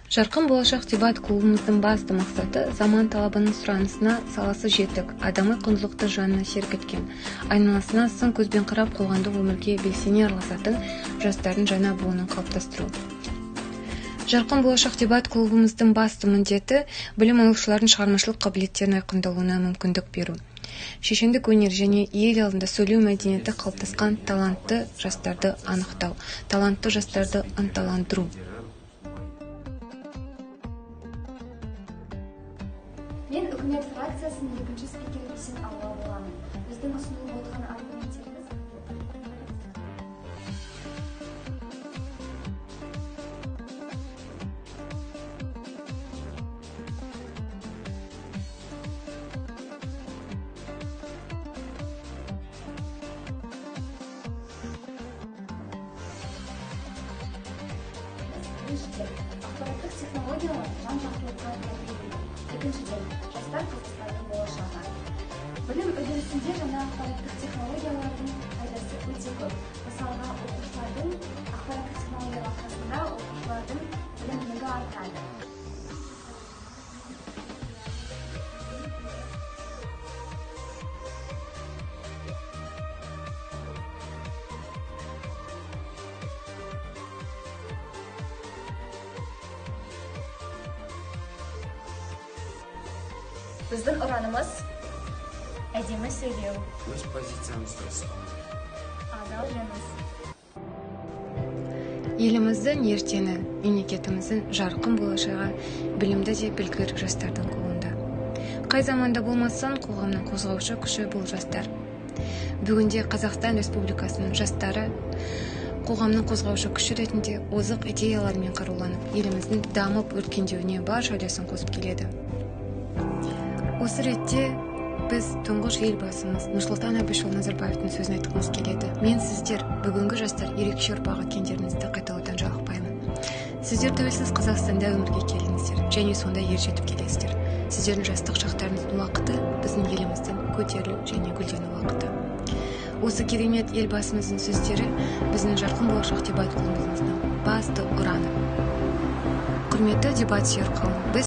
Жарқын болашақ дебат клубымыздың басты мақсаты заман талабының сұранысына саласы жетік, адами құндылықты жанына серік еткен, айналасына сын көзбен қарап қоғамдық өмірге белсене араласатын жастардың жаңа буынын қалыптастыру. Жарқын болашақ дебат клубымыздың басты міндеті білім алушылардың шығармашылық қабілеттерін айқындалуына мүмкіндік беру. Шешендік өнер және ел алдында сөйлеу мәдениеті қалыптасқан талантты жастарды анықтау, талантты жастарды ынталандыру. Мен үкімет фракциясының екінші спикері Хусейн Алла боламын. Біздің ұсынылып отырған аргументтеріміз біріншіден, ақпараттық технологиялар жан-жақтылыққа тәрбиелейді. Екіншіден, жастар Қазақстанның болашағы. Білім үдерісінде жаңа ақпараттық технологиялардың пайдасы өте көп. Мысалға, ақпараттық технологиялар арқасында оқушылардың білімділігі артады. Біздің ұранымыз әдемі сөйлеу, өз позициямызды ұстау, адал жеңіс. Еліміздің ертеңі, мемлекетіміздің жарқын болашағы білімді де білгір жастардың қолында. Қай заманда болмасын, қоғамның қозғаушы күші бұл жастар. Бүгінде Қазақстан Республикасының жастары қоғамның қозғаушы күші ретінде озық идеялармен қаруланып, еліміздің дамып өркендеуіне барша үлесін қосып келеді. Осы ретте біз тұңғыш елбасымыз Нұрсұлтан Әбішұлы Назарбаевтың сөзін айтқымыз келеді. Мен сіздер, бүгінгі жастар ерекше ұрпақ екендеріңізді қайталаудан жалықпаймын. Сіздер тәуелсіз Қазақстанда өмірге келдіңіздер және сонда ер жетіп келесіздер. Сіздердің жастық шақтарыңыздың уақыты біздің еліміздің көтерілу және гүлдену уақыты. Осы керемет елбасымыздың сөздері біздің жарқын болашақ дебат клубымыздың басты ұраны. Құрметті дебат сүйер қауым,